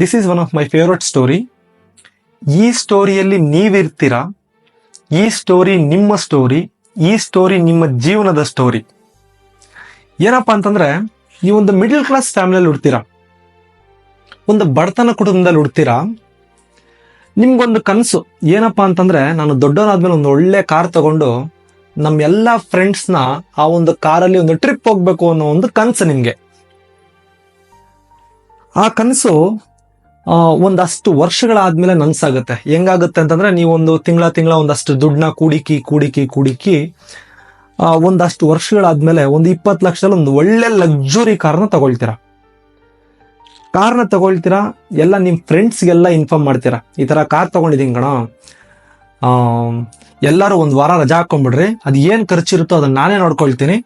This is one of my favourite story. ಈ ಸ್ಟೋರಿಯಲ್ಲಿ ನೀವಿರ್ತೀರಾ, ಈ story ನಿಮ್ಮ ಸ್ಟೋರಿ, ಈ ಸ್ಟೋರಿ ನಿಮ್ಮ ಜೀವನದ ಸ್ಟೋರಿ. ಏನಪ್ಪಾ ಅಂತಂದ್ರೆ, ನೀವೊಂದು ಮಿಡಲ್ ಕ್ಲಾಸ್ ಫ್ಯಾಮಿಲಿಯಲ್ಲಿ ಹುಡ್ತೀರಾ, ಒಂದು ಬಡತನ ಕುಟುಂಬದಲ್ಲಿ ಹುಡ್ತೀರಾ. ನಿಮ್ಗೊಂದು ಕನಸು ಏನಪ್ಪಾ ಅಂತಂದ್ರೆ, ನಾನು ದೊಡ್ಡವನಾದ್ಮೇಲೆ ಒಂದು ಒಳ್ಳೆ ಕಾರ್ ತಗೊಂಡು ನಮ್ಮೆಲ್ಲ ಫ್ರೆಂಡ್ಸ್ನ ಆ ಒಂದು ಕಾರಲ್ಲಿ ಒಂದು ಟ್ರಿಪ್ ಹೋಗ್ಬೇಕು ಅನ್ನೋ ಒಂದು ಕನಸು ನಿಮ್ಗೆ. ಆ ಕನಸು ಒಂದಷ್ಟು ವರ್ಷಗಳಾದ್ಮೇಲೆ ನನ್ಸಾಗುತ್ತೆ. ಹೆಂಗಾಗುತ್ತೆ ಅಂತಂದ್ರೆ, ನೀವೊಂದು ತಿಂಗಳ ಒಂದಷ್ಟು ದುಡ್ಡನ್ನ ಕೂಡಿಕಿ ಒಂದಷ್ಟು ವರ್ಷಗಳಾದ್ಮೇಲೆ ಒಂದು 20 ಲಕ್ಷದಲ್ಲಿ ಒಂದು ಒಳ್ಳೆ ಲಕ್ಸುರಿ ಕಾರ್ನ ತಗೊಳ್ತೀರಾ. ಎಲ್ಲ ನಿಮ್ಮ ಫ್ರೆಂಡ್ಸ್ಗೆಲ್ಲ ಇನ್ಫಾರ್ಮ್ ಮಾಡ್ತೀರಾ, ಈ ತರ ಕಾರ್ ತಗೊಂಡಿದ್ದೀನಿ ಕಣ, ಎಲ್ಲರೂ ಒಂದು ವಾರ ರಜಾ ಹಾಕೊಂಡ್ಬಿಡ್ರಿ, ಅದು ಏನು ಖರ್ಚಿರುತ್ತೋ ಅದನ್ನ ನಾನೇ ನೋಡ್ಕೊಳ್ತೀನಿ.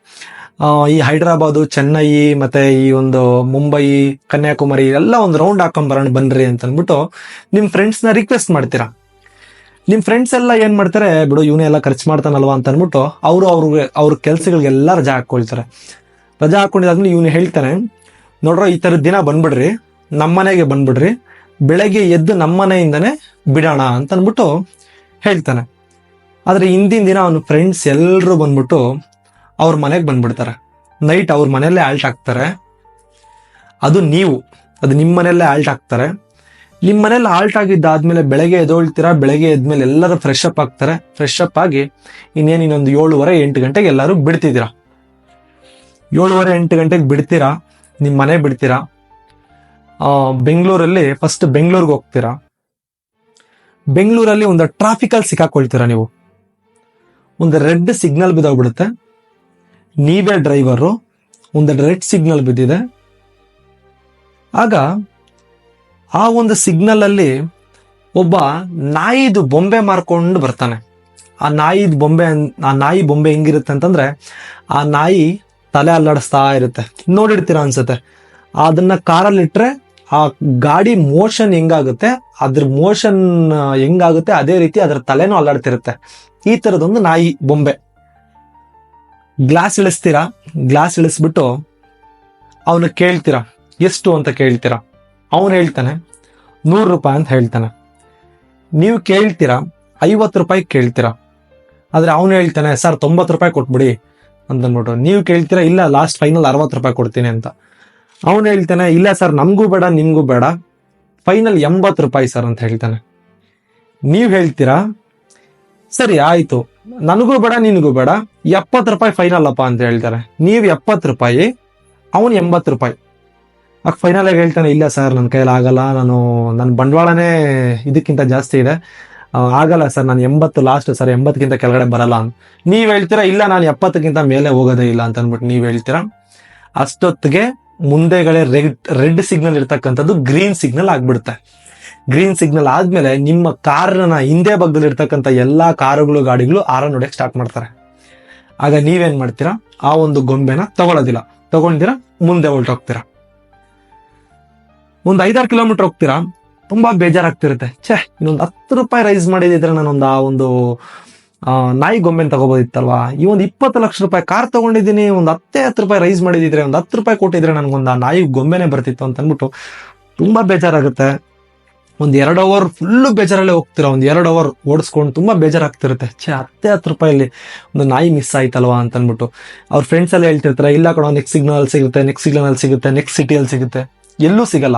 ಈ ಹೈದರಾಬಾದು, ಚೆನ್ನೈ, ಮತ್ತೆ ಈ ಒಂದು ಮುಂಬೈ, ಕನ್ಯಾಕುಮಾರಿ ಎಲ್ಲ ಒಂದು ರೌಂಡ್ ಹಾಕೊಂಡ್ ಬರೋಣ ಬನ್ರಿ ಅಂತ ಅಂದ್ಬಿಟ್ಟು ನಿಮ್ ಫ್ರೆಂಡ್ಸ್ನ ರಿಕ್ವೆಸ್ಟ್ ಮಾಡ್ತೀರಾ. ನಿಮ್ ಫ್ರೆಂಡ್ಸ್ ಎಲ್ಲ ಏನ್ ಮಾಡ್ತಾರೆ, ಬಿಡು ಇವನೇ ಎಲ್ಲ ಖರ್ಚು ಮಾಡ್ತಾನಲ್ವಾ ಅಂತ ಅಂದ್ಬಿಟ್ಟು ಅವ್ರ ಕೆಲ್ಸಗಳಿಗೆಲ್ಲ ರಜಾ ಹಾಕೊಳ್ತಾರೆ. ರಜಾ ಹಾಕೊಂಡಿದ್ದಾದ್ಮೇಲೆ ಇವನು ಹೇಳ್ತಾನೆ, ನೋಡ್ರೋ ಈ ಥರದ ದಿನ ಬಂದ್ಬಿಡ್ರಿ, ನಮ್ಮನೆಗೆ ಬಂದ್ಬಿಡ್ರಿ, ಬೆಳಗ್ಗೆ ಎದ್ದು ನಮ್ಮನೆಯಿಂದನೇ ಬಿಡೋಣ ಅಂತ ಅಂದ್ಬಿಟ್ಟು ಹೇಳ್ತಾನೆ. ಆದ್ರೆ ಹಿಂದಿನ ದಿನ ಅವನ ಫ್ರೆಂಡ್ಸ್ ಎಲ್ಲರೂ ಬಂದ್ಬಿಟ್ಟು ಅವ್ರ ಮನೆಗೆ ಬಂದ್ಬಿಡ್ತಾರೆ. ನೈಟ್ ಅವ್ರ ಮನೆಯಲ್ಲೇ ಆಲ್ಟ್ ಆಗ್ತಾರೆ. ಅದು ನಿಮ್ಮ ಮನೆಯಲ್ಲೇ ಆಲ್ಟ್ ಆಗ್ತಾರೆ. ನಿಮ್ಮ ಮನೇಲಿ ಆಲ್ಟ್ ಆಗಿದ್ದಾದ್ಮೇಲೆ ಬೆಳಗ್ಗೆ ಎದ್ದೊಳ್ತೀರಾ. ಬೆಳಗ್ಗೆ ಎದ್ಮೇಲೆ ಎಲ್ಲರೂ ಫ್ರೆಶ್ ಅಪ್ ಆಗ್ತಾರೆ. ಫ್ರೆಶ್ ಅಪ್ ಆಗಿ ಇನ್ನೊಂದು 7:30-8 ಗಂಟೆಗೆ ಎಲ್ಲರೂ ಬಿಡ್ತಿದ್ದೀರಾ. 7:30-8 ಗಂಟೆಗೆ ಬಿಡ್ತೀರಾ, ನಿಮ್ಮ ಮನೆ ಬಿಡ್ತೀರಾ. ಬೆಂಗಳೂರಲ್ಲಿ ಫಸ್ಟ್ ಬೆಂಗಳೂರಿಗೆ ಹೋಗ್ತೀರಾ. ಬೆಂಗಳೂರಲ್ಲಿ ಒಂದು ಟ್ರಾಫಿಕಲ್ಲಿ ಸಿಕ್ಕಾಕೊಳ್ತೀರಾ. ನೀವು ಒಂದು ರೆಡ್ ಸಿಗ್ನಲ್ ಬಿದ್ದೋಗ್ಬಿಡುತ್ತೆ. ನೀವೇ ಡ್ರೈವರು, ಒಂದು ರೆಡ್ ಸಿಗ್ನಲ್ ಬಿದ್ದಿದೆ. ಆಗ ಆ ಒಂದು ಸಿಗ್ನಲ್ ಅಲ್ಲಿ ಒಬ್ಬ ನಾಯಿದು ಬೊಂಬೆ ಮಾರ್ಕೊಂಡು ಬರ್ತಾನೆ. ಆ ನಾಯಿ ಬೊಂಬೆ ಹೆಂಗಿರುತ್ತೆ ಅಂತಂದ್ರೆ, ಆ ನಾಯಿ ತಲೆ ಅಲ್ಲಾಡಿಸ್ತಾ ಇರುತ್ತೆ, ನೋಡಿರ್ತೀರಾ ಅನ್ಸುತ್ತೆ. ಅದನ್ನ ಕಾರಲ್ಲಿಟ್ರೆ ಆ ಗಾಡಿ ಮೋಷನ್ ಹೆಂಗಾಗುತ್ತೆ, ಅದ್ರ ಮೋಷನ್ ಹೆಂಗಾಗುತ್ತೆ ಅದೇ ರೀತಿ ಅದ್ರ ತಲೆನೂ ಅಲ್ಲಾಡ್ತಿರುತ್ತೆ. ಈ ತರದೊಂದು ನಾಯಿ ಬೊಂಬೆ. ಗ್ಲಾಸ್ ಇಳಿಸ್ತೀರಾ. ಗ್ಲಾಸ್ ಇಳಿಸ್ಬಿಟ್ಟು ಅವನು ಕೇಳ್ತೀರಾ, ಎಷ್ಟು ಅಂತ ಕೇಳ್ತೀರಾ. ಅವನು ಹೇಳ್ತಾನೆ 100 ರೂಪಾಯಿ ಅಂತ ಹೇಳ್ತಾನೆ. ನೀವು ಕೇಳ್ತೀರಾ 50 ರೂಪಾಯಿ ಕೇಳ್ತೀರಾ. ಆದ್ರೆ ಅವನು ಹೇಳ್ತಾನೆ, ಸರ್ 90 ರೂಪಾಯಿ ಕೊಟ್ಬಿಡಿ ಅಂತಂದ್ಬಿಟ್ಟು. ನೀವು ಕೇಳ್ತೀರಾ, ಇಲ್ಲ ಲಾಸ್ಟ್ ಫೈನಲ್ 60 ರೂಪಾಯಿ ಕೊಡ್ತೀನಿ ಅಂತ. ಅವನು ಹೇಳ್ತಾನೆ, ಇಲ್ಲ ಸರ್ ನಮಗೂ ಬೇಡ ನಿಮ್ಗೂ ಬೇಡ, ಫೈನಲ್ 80 ರೂಪಾಯಿ ಸರ್ ಅಂತ ಹೇಳ್ತಾನೆ. ನೀವು ಹೇಳ್ತೀರಾ, ಸರಿ ಆಯ್ತು, ನನಗೂ ಬೇಡ ನಿನಗೂ ಬೇಡ, 70 ರೂಪಾಯಿ ಫೈನಲ್ ಅಪ್ಪ ಅಂತ ಹೇಳ್ತಾರೆ. ನೀವು 70 ರೂಪಾಯಿ, ಅವನು 80 ರೂಪಾಯಿ. ಆಗ ಫೈನಲ್ ಆಗಿ ಹೇಳ್ತಾನೆ, ಇಲ್ಲ ಸರ್ ನನ್ನ ಕೈಯಲ್ಲಿ ಆಗಲ್ಲ, ನನ್ನ ಬಂಡವಾಳನೇ ಇದಕ್ಕಿಂತ ಜಾಸ್ತಿ ಇದೆ, ಆಗಲ್ಲ ಸರ್, ನಾನು 80 ಲಾಸ್ಟ್ ಸರ್, 80ಕ್ಕಿಂತ ಕೆಳಗಡೆ ಬರಲ್ಲ ಅಂತ. ನೀವ್ ಹೇಳ್ತೀರಾ, ಇಲ್ಲ ನಾನು 70ಕ್ಕಿಂತ ಮೇಲೆ ಹೋಗೋದೇ ಇಲ್ಲ ಅಂತ ಅಂದ್ಬಿಟ್ಟು ನೀವ್ ಹೇಳ್ತೀರಾ. ಅಷ್ಟೊತ್ತಿಗೆ ಮುಂದೆಗಡೆ ರೆಡ್ ಸಿಗ್ನಲ್ ಇರ್ತಕ್ಕಂಥದ್ದು ಗ್ರೀನ್ ಸಿಗ್ನಲ್ ಆಗ್ಬಿಡುತ್ತೆ. ಗ್ರೀನ್ ಸಿಗ್ನಲ್ ಆದ್ಮೇಲೆ ನಿಮ್ಮ ಕಾರ್ನ ಹಿಂದೆ ಭಾಗದಲ್ಲಿ ಇರ್ತಕ್ಕಂಥ ಎಲ್ಲಾ ಕಾರುಗಳು, ಗಾಡಿಗಳು ಆರನ್ ಹೊಡೆಯಕ್ಕೆ ಸ್ಟಾರ್ಟ್ ಮಾಡ್ತಾರೆ. ಆಗ ನೀವೇನ್ ಮಾಡ್ತೀರಾ, ಆ ಒಂದು ಗೊಂಬೆನ ತಗೊಂಡಿರಾ, ಮುಂದೆ ಹೊರಟೋಗ್ತೀರಾ. ಒಂದು 5-6 ಕಿಲೋಮೀಟರ್ ಹೋಗ್ತೀರಾ. ತುಂಬಾ ಬೇಜಾರಾಗ್ತಿರುತ್ತೆ, ಇನ್ನೊಂದು 10 ರೂಪಾಯಿ ರೈಸ್ ಮಾಡಿದ್ರೆ ನಾನೊಂದು ಆ ಒಂದು ನಾಯಿ ಗೊಂಬೆನ ತಗೋಬೋದಿತ್ತಲ್ವಾ. ಈ ಒಂದು 20 ಲಕ್ಷ ರೂಪಾಯಿ ಕಾರ್ ತಗೊಂಡಿದ್ದೀನಿ, ಒಂದು 10 ರೂಪಾಯಿ ರೈಸ್ ಮಾಡಿದಿದ್ರೆ, ಒಂದು 10 ರೂಪಾಯಿ ಕೊಟ್ಟಿದ್ರೆ ನನಗೊಂದು ಆ ನಾಯಿ ಗೊಂಬೆನೆ ಬರ್ತಿತ್ತು ಅಂತ ಅಂದ್ಬಿಟ್ಟು ತುಂಬಾ ಬೇಜಾರಾಗುತ್ತೆ. ಒಂದು 2 ಅವರ್ ಫುಲ್ಲು ಬೇಜಾರಲ್ಲೇ ಹೋಗ್ತೀರಾ. ಒಂದು 2 ಅವರ್ ಓಡಿಸ್ಕೊಂಡು ತುಂಬಾ ಬೇಜಾರಾಗ್ತಿರುತ್ತೆ. 10 ರೂಪಾಯಲ್ಲಿ ಒಂದು ನಾಯಿ ಮಿಸ್ ಆಯ್ತಲ್ವಾ ಅಂತ ಅಂದ್ಬಿಟ್ಟು ಅವ್ರ ಫ್ರೆಂಡ್ಸ್ ಎಲ್ಲ ಹೇಳ್ತಿರ್ತಾರೆ, ಇಲ್ಲ ಕಣೋ ನೆಕ್ಸ್ಟ್ ಸಿಗ್ನಲ್ ಸಿಗುತ್ತೆ, ನೆಕ್ಸ್ಟ್ ಸಿಟಿಯಲ್ಲಿ ಸಿಗುತ್ತೆ. ಎಲ್ಲೂ ಸಿಗಲ್ಲ.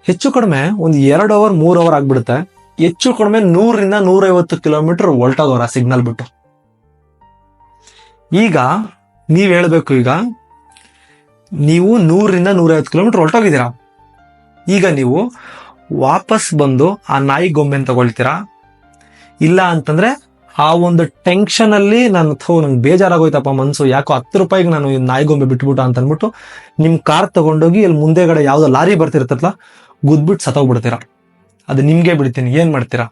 ಹೆಚ್ಚು ಕಡಿಮೆ ಒಂದು 2 ಅವರ್ 3 ಅವರ್ ಆಗ್ಬಿಡುತ್ತೆ. ಹೆಚ್ಚು ಕಡಿಮೆ 100-150 ಕಿಲೋಮೀಟರ್ ಹೊರಟೋಗೋರ ಸಿಗ್ನಲ್ ಬಿಟ್ಟು. ಈಗ ನೀವ್ ಹೇಳ್ಬೇಕು, ಈಗ ನೀವು 100-150 ಕಿಲೋಮೀಟರ್ ಹೊರಟೋಗಿದ್ದೀರಾ. ಈಗ ನೀವು ವಾಪಸ್ ಬಂದು ಆ ನಾಯಿ ಗೊಂಬೆನ ತಗೊಳ್ತೀರಾ, ಇಲ್ಲ ಅಂತಂದ್ರೆ ಆ ಒಂದು ಟೆನ್ಷನ್ ಅಲ್ಲಿ ನಂಗೆ ಬೇಜಾರಾಗೋಯ್ತಪ್ಪ ಮನ್ಸು, ಯಾಕೋ 10 ರೂಪಾಯಿಗೆ ನಾನು ನಾಯಿ ಗೊಂಬೆ ಬಿಟ್ಬಿಟ್ಟು ಅಂತ ಅಂದ್ಬಿಟ್ಟು ನಿಮ್ ಕಾರ್ ತಗೊಂಡೋಗಿ ಅಲ್ಲಿ ಮುಂದೆಗಡೆ ಯಾವ್ದೋ ಲಾರಿ ಬರ್ತಿರ್ತಲ್ಲ, ಗುದ್ಬಿಟ್ಟು ಸತ್ತೋಗ್ಬಿಡ್ತೀರಾ. ಅದು ನಿಮ್ಗೆ ಬಿಡ್ತೀನಿ, ಏನ್ ಮಾಡ್ತೀರಾ?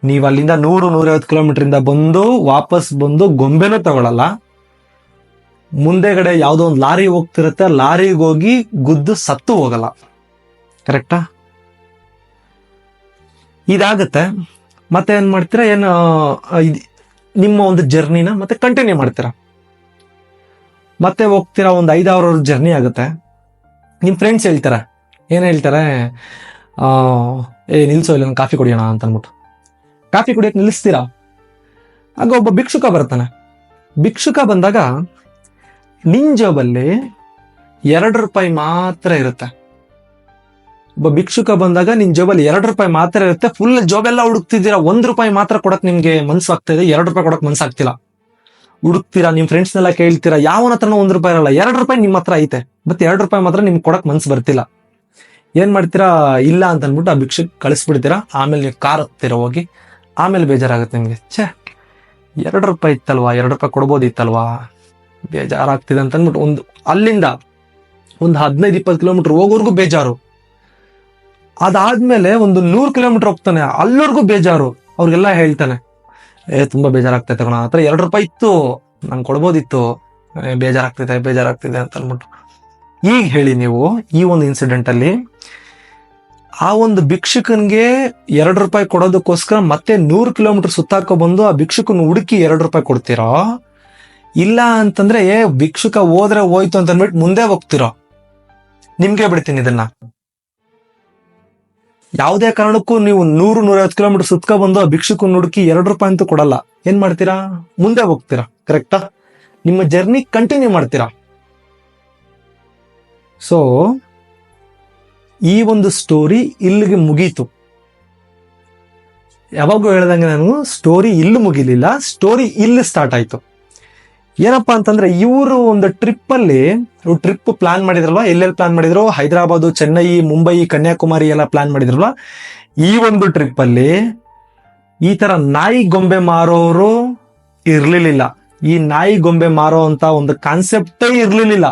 ನೀವ್ ಅಲ್ಲಿಂದ 100-150 ಕಿಲೋಮೀಟರ್ ಇಂದ ಬಂದು ವಾಪಸ್ ಬಂದು ಗೊಂಬೆನೂ ತಗೊಳಲ್ಲ, ಮುಂದೆಗಡೆ ಯಾವ್ದೋ ಒಂದು ಲಾರಿ ಹೋಗ್ತಿರುತ್ತೆ, ಲಾರಿಗೆ ಹೋಗಿ ಗುದ್ದು ಸತ್ತು ಹೋಗಲ್ಲ. ಕರೆಕ್ಟಾ? ಇದಾಗತ್ತೆ. ಮತ್ತೆ ಏನ್ ಮಾಡ್ತೀರಾ, ನಿಮ್ಮ ಒಂದು ಜರ್ನಿನ ಮತ್ತೆ ಕಂಟಿನ್ಯೂ ಮಾಡ್ತೀರಾ. ಮತ್ತೆ ಹೋಗ್ತೀರಾ, ಒಂದು 5 ಅವರ್ ಜರ್ನಿ ಆಗುತ್ತೆ. ನಿಮ್ ಫ್ರೆಂಡ್ಸ್ ಹೇಳ್ತಾರೆ, ಏನ್ ಹೇಳ್ತಾರೆ, ಆ ನಿಲ್ಸೋ ಇಲ್ಲ ಕಾಫಿ ಕುಡಿಯೋಣ ಅಂತ ಅಂದ್ಬಿಟ್ಟು ಕಾಫಿ ಕುಡಿಯಕ್ಕೆ ನಿಲ್ಲಿಸ್ತೀರಾ. ಆಗ ಒಬ್ಬ ಭಿಕ್ಷುಕ ಬರ್ತಾನೆ. ಭಿಕ್ಷುಕ ಬಂದಾಗ ನಿನ್ ಜೇಬಲ್ಲಿ 2 ರೂಪಾಯಿ ಮಾತ್ರ ಇರುತ್ತೆ. ಒಬ್ಬ ಭಿಕ್ಷುಕ ಬಂದಾಗ ನಿನ್ ಜೇಬಲ್ಲಿ 2 ರೂಪಾಯಿ ಮಾತ್ರ ಇರುತ್ತೆ. ಫುಲ್ ಜಾಬೆಲ್ಲ ಹುಡುಕ್ತಿದ್ದೀರಾ, 1 ರೂಪಾಯಿ ಮಾತ್ರ ಕೊಡಕ್ ನಿಮ್ಗೆ ಮನ್ಸಾಗ್ತಾ ಇದೆ, 2 ರೂಪಾಯಿ ಕೊಡಕ್ ಮನ್ಸಾಗ್ತಿಲ್ಲ. ಹುಡುಕ್ತೀರಾ, ನಿಮ್ ಫ್ರೆಂಡ್ಸ್ನೆಲ್ಲ ಕೇಳ್ತೀರಾ, ಯಾವನ ಹತ್ರನೂ 1 ರೂಪಾಯಿ ಇರಲ್ಲ, 2 ರೂಪಾಯಿ ನಿಮ್ ಹತ್ರ ಐತೆ, ಮತ್ತೆ 2 ರೂಪಾಯಿ ಮಾತ್ರ ನಿಮ್ಗೆ ಕೊಡಕ್ ಮನ್ಸು ಬರ್ತಿಲ್ಲ. ಏನ್ ಮಾಡ್ತೀರಾ, ಇಲ್ಲ ಅಂತ ಅಂದ್ಬಿಟ್ಟು ಆ ಭಿಕ್ಷುಕ್ ಕಳಿಸ್ಬಿಡ್ತೀರಾ. ಆಮೇಲೆ ನೀವು ಕಾರ್ ಹತ್ತೀರಾ ಹೋಗಿ. ಆಮೇಲೆ ಬೇಜಾರಾಗುತ್ತೆ ನಿಮ್ಗೆ, 2 ರೂಪಾಯಿ ಇತ್ತಲ್ವಾ, 2 ರೂಪಾಯಿ ಕೊಡ್ಬೋದಿತ್ತಲ್ವಾ, ಬೇಜಾರಾಗ್ತಿದೆ ಅಂತ ಅಂದ್ಬಿಟ್ಟು ಅಲ್ಲಿಂದ ಒಂದು 15-20 ಕಿಲೋಮೀಟರ್ ಹೋಗೋರ್ಗು ಬೇಜಾರು. ಅದಾದ್ಮೇಲೆ ಒಂದು 100 ಕಿಲೋಮೀಟರ್ ಹೋಗ್ತಾನೆ, ಅಲ್ಲವರೆಗೂ ಬೇಜಾರು. ಅವ್ರಿಗೆಲ್ಲ ಹೇಳ್ತಾನೆ, ತುಂಬಾ ಬೇಜಾರಾಗ್ತೈತೆ ಕಣ, ಹತ್ರ 2 ರೂಪಾಯಿ ಇತ್ತು, ನಂಗೆ ಕೊಡ್ಬೋದಿತ್ತು, ಬೇಜಾರಾಗ್ತಿದೆ ಅಂತ ಅಂದ್ಬಿಟ್ಟು. ಈಗ ಹೇಳಿ ನೀವು, ಈ ಒಂದು ಇನ್ಸಿಡೆಂಟ್ ಅಲ್ಲಿ ಆ ಒಂದು ಭಿಕ್ಷುಕನ್ಗೆ 2 ರೂಪಾಯಿ ಕೊಡೋದಕ್ಕೋಸ್ಕರ ಮತ್ತೆ 100 ಕಿಲೋಮೀಟರ್ ಸುತ್ತಾಕೊ ಬಂದು ಆ ಭಿಕ್ಷುಕನ್ ಹುಡುಕಿ 2 ರೂಪಾಯಿ ಕೊಡ್ತೀರೋ, ಇಲ್ಲ ಅಂತಂದ್ರೆ ಭಿಕ್ಷುಕ ಹೋದ್ರೆ ಹೋಯ್ತು ಅಂತ ಅಂದ್ಬಿಟ್ಟು ಮುಂದೆ ಹೋಗ್ತಿರೋ? ನಿಮ್ಗೆ ಬಿಡ್ತೀನಿ ಇದನ್ನ. ಯಾವುದೇ ಕಾರಣಕ್ಕೂ ನೀವು 100-150 ಕಿಲೋಮೀಟರ್ ಸುತ್ಕೊ ಬಂದು ಆ ಭಿಕ್ಷುಕನ್ ಹುಡುಕಿ 2 ರೂಪಾಯಿ ಅಂತೂ ಕೊಡಲ್ಲ. ಏನ್ ಮಾಡ್ತೀರಾ, ಮುಂದೆ ಹೋಗ್ತೀರಾ. ಕರೆಕ್ಟಾ? ನಿಮ್ಮ ಜರ್ನಿ ಕಂಟಿನ್ಯೂ ಮಾಡ್ತೀರಾ. ಸೊ ಈ ಒಂದು ಸ್ಟೋರಿ ಇಲ್ಲಿಗೆ ಮುಗೀತು. ಯಾವಾಗೂ ಹೇಳ್ದಂಗೆ ನಾನು ಸ್ಟೋರಿ ಇಲ್ಲಿ ಮುಗಿಲಿಲ್ಲ, ಸ್ಟೋರಿ ಇಲ್ಲಿ ಸ್ಟಾರ್ಟ್ ಆಯ್ತು. ಏನಪ್ಪಾ ಅಂತಂದ್ರೆ, ಇವರು ಒಂದು ಟ್ರಿಪ್ ಪ್ಲಾನ್ ಮಾಡಿದ್ರಲ್ವಾ, ಎಲ್ಲೆಲ್ಲಿ ಪ್ಲಾನ್ ಮಾಡಿದ್ರು, ಹೈದರಾಬಾದ್, ಚೆನ್ನೈ, ಮುಂಬೈ, ಕನ್ಯಾಕುಮಾರಿ ಎಲ್ಲ ಪ್ಲಾನ್ ಮಾಡಿದ್ರಲ್ವಾ. ಈ ಒಂದು ಟ್ರಿಪ್ ಅಲ್ಲಿ ಈ ತರ ನಾಯಿ ಗೊಂಬೆ ಮಾರೋರು ಇರ್ಲಿಲ್ಲ. ಈ ನಾಯಿ ಗೊಂಬೆ ಮಾರೋ ಅಂತ ಒಂದು ಕಾನ್ಸೆಪ್ಟೇ ಇರ್ಲಿಲ್ಲ.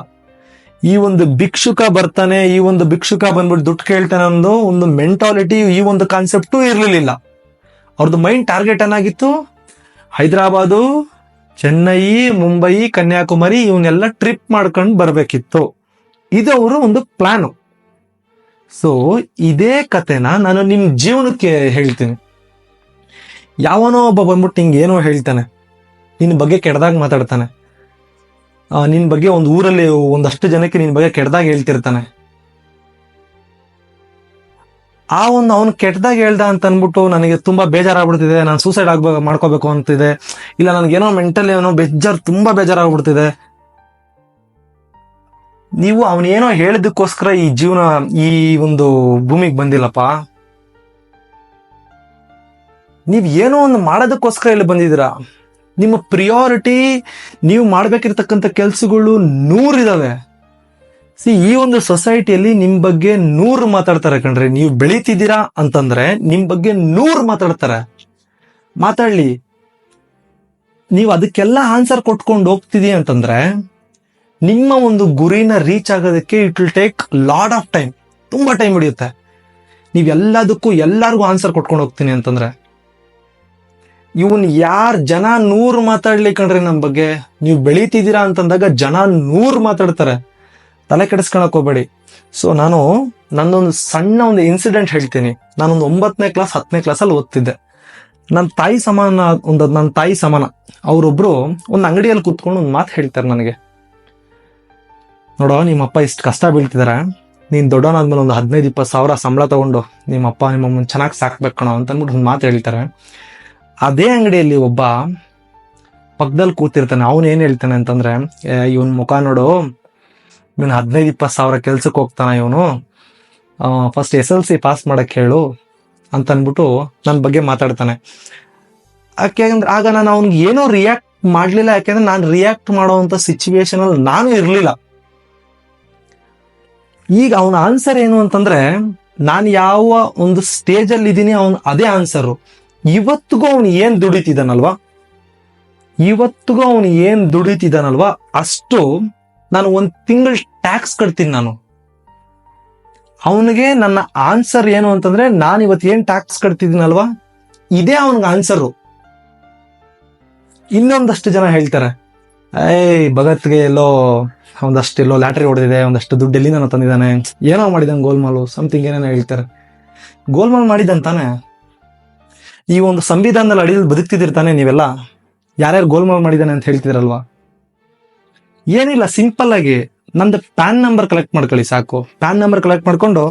ಈ ಒಂದು ಭಿಕ್ಷುಕ ಬರ್ತಾನೆ, ಈ ಒಂದು ಭಿಕ್ಷುಕ ಬಂದ್ಬಿಟ್ಟು ದುಡ್ಡು ಕೇಳ್ತಾನೆ ಅನ್ನೋ ಒಂದು ಮೆಂಟಾಲಿಟಿ, ಈ ಒಂದು ಕಾನ್ಸೆಪ್ಟು ಇರ್ಲಿಲ್ಲ. ಅವ್ರದ್ದು ಮೈಂಡ್ ಟಾರ್ಗೆಟ್ ಏನಾಗಿತ್ತು, ಹೈದರಾಬಾದು, ಚೆನ್ನೈ, ಮುಂಬೈ, ಕನ್ಯಾಕುಮಾರಿ ಇವನ್ನೆಲ್ಲ ಟ್ರಿಪ್ ಮಾಡ್ಕೊಂಡು ಬರ್ಬೇಕಿತ್ತು. ಇದು ಅವರು ಒಂದು ಪ್ಲಾನು. ಸೊ ಇದೇ ಕತೆನ ನಾನು ನಿಮ್ ಜೀವನಕ್ಕೆ ಹೇಳ್ತೀನಿ. ಯಾವನೋ ಒಬ್ಬ ಬಂದ್ಬಿಟ್ಟು ನಿಂಗೆ ಏನೋ ಹೇಳ್ತಾನೆ, ನಿನ್ ಬಗ್ಗೆ ಕೆಟ್ಟದಾಗ ಮಾತಾಡ್ತಾನೆ, ನಿನ್ ಬಗ್ಗೆ ಒಂದು ಊರಲ್ಲಿ ಒಂದಷ್ಟು ಜನಕ್ಕೆ ನಿನ್ ಬಗ್ಗೆ ಕೆಟ್ಟದಾಗ ಹೇಳ್ತಿರ್ತಾನೆ. ಅವನು ಕೆಟ್ಟದಾಗ ಹೇಳ್ದ ಅಂತ ಅನ್ಬಿಟ್ಟು ನನಗೆ ತುಂಬಾ ಬೇಜಾರಾಗ್ಬಿಡ್ತಿದೆ, ನಾನು ಸೂಸೈಡ್ ಮಾಡ್ಕೋಬೇಕು ಅಂತಿದೆ, ಇಲ್ಲ ನನಗೇನೋ ಮೆಂಟಲ್ ಏನೋ ತುಂಬಾ ಬೇಜಾರಾಗ್ಬಿಡ್ತಿದೆ. ನೀವು ಅವನೇನೋ ಹೇಳಿದಕ್ಕೋಸ್ಕರ ಈ ಒಂದು ಭೂಮಿಗೆ ಬಂದಿಲ್ಲಪ್ಪ. ನೀವ್ ಏನೋ ಒಂದು ಮಾಡೋದಕ್ಕೋಸ್ಕರ ಇಲ್ಲಿ ಬಂದಿದ್ದೀರಾ. ನಿಮ್ಮ ಪ್ರಿಯಾರಿಟಿ, ನೀವು ಮಾಡ್ಬೇಕಿರ್ತಕ್ಕಂಥ ಕೆಲ್ಸಗಳು 100 ಇದಾವೆ. ಈ ಒಂದು ಸೊಸೈಟಿಯಲ್ಲಿ ನಿಮ್ ಬಗ್ಗೆ 100 ಮಾತಾಡ್ತಾರೆ ಕಣ್ರಿ. ನೀವು ಬೆಳೀತಿದ್ದೀರಾ ಅಂತಂದ್ರೆ ನಿಮ್ ಬಗ್ಗೆ 100 ಮಾತಾಡ್ತಾರೆ. ಮಾತಾಡ್ಲಿ. ನೀವು ಅದಕ್ಕೆಲ್ಲ ಆನ್ಸರ್ ಕೊಟ್ಕೊಂಡು ಹೋಗ್ತಿದೀಯ ಅಂತಂದ್ರೆ ನಿಮ್ಮ ಒಂದು ಗುರಿನ ರೀಚ್ ಆಗೋದಕ್ಕೆ it will take lot of time, ತುಂಬಾ ಟೈಮ್ ಹಿಡಿಯುತ್ತೆ. ನೀವ್ ಎಲ್ಲರಿಗೂ ಆನ್ಸರ್ ಕೊಟ್ಕೊಂಡು ಹೋಗ್ತೀನಿ ಅಂತಂದ್ರೆ, ಜನ 100 ಮಾತಾಡ್ಲಿ ಕಣ್ರಿ ನಮ್ ಬಗ್ಗೆ. ನೀವು ಬೆಳೀತಿದ್ದೀರಾ ಅಂತಂದಾಗ ಜನ 100 ಮಾತಾಡ್ತಾರೆ, ತಲೆ ಕೆಡಿಸ್ಕೊಳಕ್ ಹೋಗ್ಬೇಡಿ. ಸೊ ನನ್ನೊಂದು ಸಣ್ಣ ಒಂದು ಇನ್ಸಿಡೆಂಟ್ ಹೇಳ್ತೀನಿ. ನಾನೊಂದು 9ನೇ ಕ್ಲಾಸ್ 10ನೇ ಕ್ಲಾಸಲ್ಲಿ ಓದ್ತಿದ್ದೆ. ನನ್ನ ತಾಯಿ ಸಮಾನ ಅವರೊಬ್ರು ಒಂದು ಅಂಗಡಿಯಲ್ಲಿ ಕೂತ್ಕೊಂಡು ಒಂದು ಮಾತು ಹೇಳ್ತಾರೆ ನನಗೆ. ನೋಡೋ, ನಿಮ್ಮಪ್ಪ ಇಷ್ಟು ಕಷ್ಟ ಬೀಳ್ತಿದಾರೆ, ನೀನ್ ದೊಡ್ಡವನಾದ್ಮೇಲೆ ಒಂದು 15-20 ಸಾವಿರ ಸಂಬಳ ತಗೊಂಡು ನಿಮ್ಮಪ್ಪ ನಿಮ್ಮಮ್ಮನ ಚೆನ್ನಾಗಿ ಸಾಕ್ಬೇಕು ಕಣೋ ಅಂತ ಅಂದ್ಬಿಟ್ಟು ಒಂದು ಮಾತು ಹೇಳ್ತಾರೆ. ಅದೇ ಅಂಗಡಿಯಲ್ಲಿ ಒಬ್ಬ ಪಕ್ಕದಲ್ಲಿ ಕೂತಿರ್ತಾನೆ. ಅವನು ಏನ್ ಹೇಳ್ತಾನೆ ಅಂತಂದ್ರೆ, ಇವನ್ ಮುಖ ನೋಡು, ಇವನು 15-20 ಸಾವಿರ ಕೆಲ್ಸಕ್ಕೆ ಹೋಗ್ತಾನ, ಇವನು ಫಸ್ಟ್ SLC ಪಾಸ್ ಮಾಡಕ್ ಹೇಳು ಅಂತ ಅನ್ಬಿಟ್ಟು ನನ್ನ ಬಗ್ಗೆ ಮಾತಾಡ್ತಾನೆ. ಯಾಕೆಂದ್ರೆ ಆಗ ನಾನು ಅವ್ನಿಗೆ ಏನೋ ರಿಯಾಕ್ಟ್ ಮಾಡ್ಲಿಲ್ಲ, ಯಾಕೆಂದ್ರೆ ನಾನು ರಿಯಾಕ್ಟ್ ಮಾಡೋವಂಥ ಸಿಚುವೇಶನ್ ಅಲ್ಲಿ ನಾನು ಇರ್ಲಿಲ್ಲ. ಈಗ ಅವನ ಆನ್ಸರ್ ಏನು ಅಂತಂದ್ರೆ, ನಾನು ಯಾವ ಒಂದು ಸ್ಟೇಜ್ ಅಲ್ಲಿ ಇದ್ದೀನಿ ಅವನು ಅದೇ ಆನ್ಸರು. ಇವತ್ತಿಗೂ ಅವನು ಏನ್ ದುಡಿತಿದ್ದಾನಲ್ವಾ ಅಷ್ಟು ನಾನು 1 ತಿಂಗಳು ಟ್ಯಾಕ್ಸ್ ಕಟ್ತೀನಿ ನಾನು. ಅವನಿಗೆ ನನ್ನ ಆನ್ಸರ್ ಏನು ಅಂತಂದ್ರೆ, ನಾನು ಇವತ್ತು ಏನ್ ಟ್ಯಾಕ್ಸ್ ಕಟ್ತಿದ್ದೀನಲ್ವಾ ಇದೇ ಅವನಿಗೆ ಆನ್ಸರು. ಇನ್ನೊಂದಷ್ಟು ಜನ ಹೇಳ್ತಾರೆ, ಭಗತ್ಗೆ ಎಲ್ಲೋ ಲ್ಯಾಟ್ರಿ ಹೊಡೆದಿದೆ, ಒಂದಷ್ಟು ದುಡ್ಡು ಎಲ್ಲಿ ನಾನು ತಂದಿದ್ದಾನೆ, ಏನೋ ಮಾಡಿದಾನೆ ಗೋಲ್ಮಾಲು, ಸಮಥಿಂಗ್ ಏನೇನೋ ಹೇಳ್ತಾರೆ. ಗೋಲ್ಮಾಲ್ ಮಾಡಿದಂತಾನೆ. ಈ ಒಂದು ಸಂವಿಧಾನದಲ್ಲಿ ಅಡಿಯಲ್ಲಿ ಬದುಕ್ತಿದಿರ್ತಾನೆ. ನೀವೆಲ್ಲ ಯಾರ್ಯಾರು ಗೋಲ್ಮಾಲ್ ಮಾಡಿದಾನೆ ಅಂತ ಹೇಳ್ತಿದ್ರಲ್ವಾ, ಏನಿಲ್ಲ, ಸಿಂಪಲ್ ಆಗಿ ನಂದು ಪ್ಯಾನ್ ನಂಬರ್ ಕಲೆಕ್ಟ್ ಮಾಡ್ಕೊಳ್ಳಿ ಸಾಕು. ಪ್ಯಾನ್ ನಂಬರ್ ಕಲೆಕ್ಟ್ ಮಾಡ್ಕೊಂಡು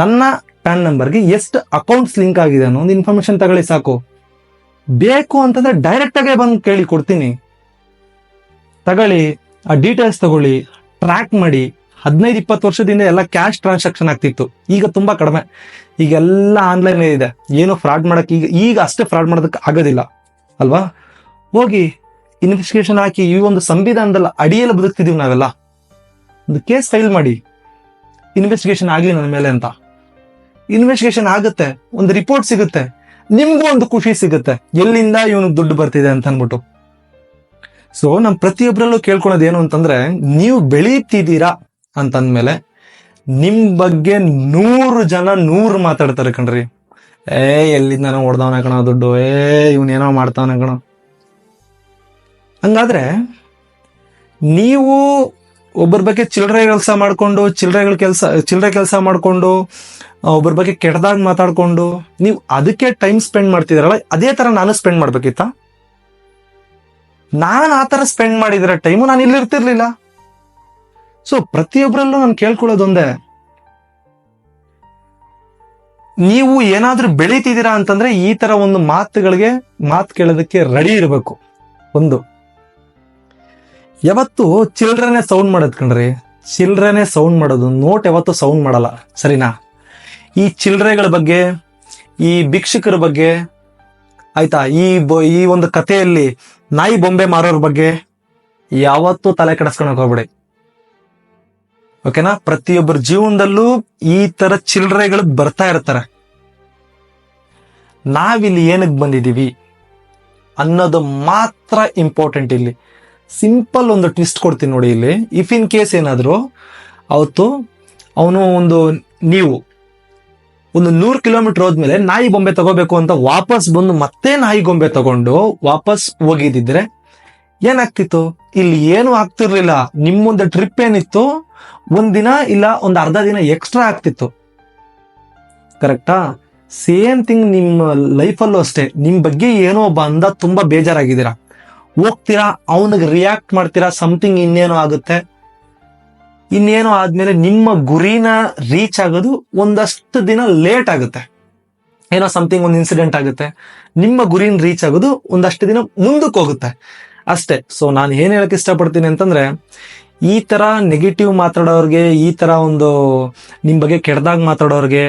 ನನ್ನ ಪ್ಯಾನ್ ನಂಬರ್ಗೆ ಎಷ್ಟು ಅಕೌಂಟ್ಸ್ ಲಿಂಕ್ ಆಗಿದೆ ಅನ್ನೋ ಒಂದು ಇನ್ಫಾರ್ಮೇಶನ್ ತಗೊಳ್ಳಿ ಸಾಕು. ಬೇಕು ಅಂತಂದ್ರೆ ಡೈರೆಕ್ಟ್ ಆಗೇ ಬಂದು ಕೇಳಿ ಕೊಡ್ತೀನಿ. ತಗೊಳ್ಳಿ, ಆ ಡೀಟೇಲ್ಸ್ ತಗೊಳ್ಳಿ, ಟ್ರ್ಯಾಕ್ ಮಾಡಿ. 15-20 ವರ್ಷದಿಂದ ಎಲ್ಲ ಕ್ಯಾಶ್ ಟ್ರಾನ್ಸಾಕ್ಷನ್ ಆಗ್ತಿತ್ತು, ಈಗ ತುಂಬಾ ಕಡಿಮೆ. ಈಗೆಲ್ಲ ಆನ್ಲೈನ್ ಇದೆ, ಏನು ಫ್ರಾಡ್ ಮಾಡಕ್ಕೆ ಈಗ ಅಷ್ಟೇ ಫ್ರಾಡ್ ಮಾಡೋದಕ್ಕೆ ಆಗೋದಿಲ್ಲ ಅಲ್ವಾ. ಹೋಗಿ ಇನ್ವೆಸ್ಟಿಗೇಷನ್ ಹಾಕಿ, ಈ ಒಂದು ಸಂವಿಧಾನದಲ್ಲಿ ಅಡಿಯಲ್ಲಿ ಬದುಕ್ತಿದೀವಿ ನಾವೆಲ್ಲ. ಒಂದು ಕೇಸ್ ಫೈಲ್ ಮಾಡಿ, ಇನ್ವೆಸ್ಟಿಗೇಷನ್ ಆಗ್ಲಿ ನನ್ನ ಮೇಲೆ ಅಂತ. ಇನ್ವೆಸ್ಟಿಗೇಷನ್ ಆಗುತ್ತೆ, ಒಂದು ರಿಪೋರ್ಟ್ ಸಿಗುತ್ತೆ, ನಿಮ್ಗೂ ಒಂದು ಖುಷಿ ಸಿಗುತ್ತೆ, ಎಲ್ಲಿಂದ ಇವನು ದುಡ್ಡು ಬರ್ತಿದೆ ಅಂತ ಅನ್ಬಿಟ್ಟು. ಸೊ ನಮ್ ಪ್ರತಿಯೊಬ್ಬರಲ್ಲೂ ಕೇಳ್ಕೊಳೋದು ಏನು ಅಂತಂದ್ರೆ, ನೀವು ಬೆಳೀತಿದ್ದೀರಾ ಅಂತಂದ್ಮೇಲೆ ನಿಮ್ ಬಗ್ಗೆ 100 ಜನ 100 ಮಾತಾಡ್ತಾರೆ ಕಣ್ರಿ. ಎಲ್ಲಿಂದ ಹೊಡೆದವನ ಕಣ ದುಡ್ಡು, ಇವನೇನೋ ಮಾಡ್ತಾವನ ಕಣ. ಹಂಗಾದ್ರೆ ನೀವು ಒಬ್ಬರ ಬಗ್ಗೆ ಚಿಲ್ಲರೆ ಕೆಲಸ ಮಾಡ್ಕೊಂಡು ಒಬ್ಬರ ಬಗ್ಗೆ ಕೆಟ್ಟದಾಗ ಮಾತಾಡ್ಕೊಂಡು ನೀವು ಅದಕ್ಕೆ ಟೈಮ್ ಸ್ಪೆಂಡ್ ಮಾಡ್ತಿದಾರಲ್ಲ, ಅದೇ ತರ ನಾನು ಸ್ಪೆಂಡ್ ಮಾಡ್ಬೇಕಿತ್ತ? ನಾನು ಆ ತರ ಸ್ಪೆಂಡ್ ಮಾಡಿದ್ರೆ ಟೈಮು ನಾನು ಇಲ್ಲಿರ್ತಿರ್ಲಿಲ್ಲ. ಸೊ ಪ್ರತಿಯೊಬ್ಬರಲ್ಲೂ ನಾನು ಕೇಳ್ಕೊಳ್ಳೋದೊಂದೇ, ನೀವು ಏನಾದ್ರೂ ಬೆಳೀತಿದ್ದೀರಾ ಅಂತಂದ್ರೆ ಈ ತರ ಒಂದು ಮಾತು ಕೇಳೋದಕ್ಕೆ ರೆಡಿ ಇರಬೇಕು. ಒಂದು ಯಾವತ್ತು ಚಿಲ್ಡ್ರನ್ನೇ ಸೌಂಡ್ ಮಾಡೋದು ಕಣ್ರಿ, ಚಿಲ್ಡ್ರನ್ನೇ ಸೌಂಡ್ ಮಾಡೋದು, ನೋಟ್ ಯಾವತ್ತು ಸೌಂಡ್ ಮಾಡಲ್ಲ, ಸರಿನಾ? ಈ ಚಿಲ್ಡ್ರೆಗಳ ಬಗ್ಗೆ, ಈ ಭಿಕ್ಷುಕರ ಬಗ್ಗೆ, ಆಯ್ತಾ, ಈ ಒಂದು ಕಥೆಯಲ್ಲಿ ನಾಯಿ ಬೊಂಬೆ ಮಾರೋರ್ ಬಗ್ಗೆ ಯಾವತ್ತೂ ತಲೆ ಕೆಡಿಸ್ಕೊಳಕ್ ಹೋಗ್ಬೇಡಿ, ಓಕೆನಾ? ಪ್ರತಿಯೊಬ್ಬರ ಜೀವನದಲ್ಲೂ ಈ ತರ ಚಿಲ್ಡ್ರೆಗಳು ಬರ್ತಾ ಇರ್ತಾರೆ. ನಾವಿಲ್ಲಿ ಏನಕ್ಕೆ ಬಂದಿದೀವಿ ಅನ್ನೋದು ಮಾತ್ರ ಇಂಪಾರ್ಟೆಂಟ್. ಇಲ್ಲಿ ಸಿಂಪಲ್ ಒಂದು ಟ್ವಿಸ್ಟ್ ಕೊಡ್ತೀನಿ ನೋಡಿ. ಇಲ್ಲಿ ಇಫ್ ಇನ್ ಕೇಸ್ ಏನಾದ್ರು ಅವತ್ತು ನೀವು ಒಂದು 100 ಕಿಲೋಮೀಟರ್ ಹೋದ್ಮೇಲೆ ನಾಯಿ ಬೊಂಬೆ ತಗೋಬೇಕು ಅಂತ ವಾಪಸ್ ಬಂದು ಮತ್ತೆ ನಾಯಿ ಗೊಂಬೆ ತಗೊಂಡು ವಾಪಸ್ ಹೋಗಿದ್ದಿದ್ರೆ ಏನಾಗ್ತಿತ್ತು? ಇಲ್ಲಿ ಏನು ಆಗ್ತಿರ್ಲಿಲ್ಲ. ನಿಮ್ಮೊಂದು ಟ್ರಿಪ್ ಏನಿತ್ತು, ಒಂದಿನ ಇಲ್ಲ ಒಂದು ಅರ್ಧ ದಿನ ಎಕ್ಸ್ಟ್ರಾ ಆಗ್ತಿತ್ತು, ಕರೆಕ್ಟಾ? ಸೇಮ್ ಥಿಂಗ್ ನಿಮ್ಮ ಲೈಫಲ್ಲೂ ಅಷ್ಟೇ. ನಿಮ್ ಬಗ್ಗೆ ಏನೋ ಒಬ್ಬ ತುಂಬಾ ಬೇಜಾರಾಗಿದ್ದೀರಾ, ಹೋಗ್ತೀರಾ, ಅವನಿಗೆ ರಿಯಾಕ್ಟ್ ಮಾಡ್ತೀರಾ, ಸಮಥಿಂಗ್ ಇನ್ನೇನೋ ಆಗುತ್ತೆ. ಇನ್ನೇನೋ ಆದ್ಮೇಲೆ ನಿಮ್ಮ ಗುರಿನ ರೀಚ್ ಆಗೋದು ಒಂದಷ್ಟು ದಿನ ಲೇಟ್ ಆಗುತ್ತೆ. ಏನೋ ಸಮಥಿಂಗ್ ಒಂದು ಇನ್ಸಿಡೆಂಟ್ ಆಗುತ್ತೆ, ನಿಮ್ಮ ಗುರಿನ ರೀಚ್ ಆಗೋದು ಒಂದಷ್ಟು ದಿನ ಮುಂದಕ್ಕೆ ಹೋಗುತ್ತೆ ಅಷ್ಟೇ. ಸೊ ನಾನು ಏನ್ ಹೇಳಕ್ ಇಷ್ಟಪಡ್ತೀನಿ ಅಂತಂದ್ರೆ, ಈ ತರ ನೆಗೆಟಿವ್ ಮಾತಾಡೋರ್ಗೆ, ಈ ತರ ಒಂದು ನಿಮ್ ಬಗ್ಗೆ ಕೆಟ್ಟದಾಗ ಮಾತಾಡೋರ್ಗೆ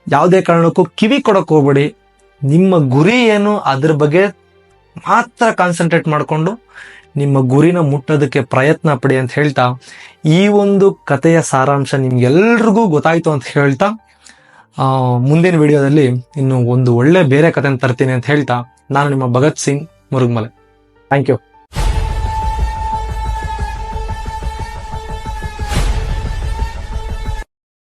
ಯಾವುದೇ ಕಾರಣಕ್ಕೂ ಕಿವಿ ಕೊಡಕ್ ಹೋಗ್ಬೇಡಿ. ನಿಮ್ಮ ಗುರಿ ಏನು ಅದ್ರ ಬಗ್ಗೆ ಮಾತ್ರ ಕಾನ್ಸಂಟ್ರೇಟ್ ಮಾಡಿಕೊಂಡು ನಿಮ್ಮ ಗುರಿನ ಮುಟ್ಟೋದಕ್ಕೆ ಪ್ರಯತ್ನ ಪಡಿ ಅಂತ ಹೇಳ್ತಾ, ಈ ಒಂದು ಕಥೆಯ ಸಾರಾಂಶ ನಿಮ್ಗೆಲ್ರಿಗೂ ಗೊತ್ತಾಯ್ತು ಅಂತ ಹೇಳ್ತಾ, ಮುಂದಿನ ವಿಡಿಯೋದಲ್ಲಿ ಇನ್ನು ಒಂದು ಒಳ್ಳೆ ಬೇರೆ ಕಥೆನ ತರ್ತೀನಿ ಅಂತ ಹೇಳ್ತಾ, ನಾನು ನಿಮ್ಮ ಭಗತ್ ಸಿಂಗ್ ಮುರುಗಮಲೆ. Thank you.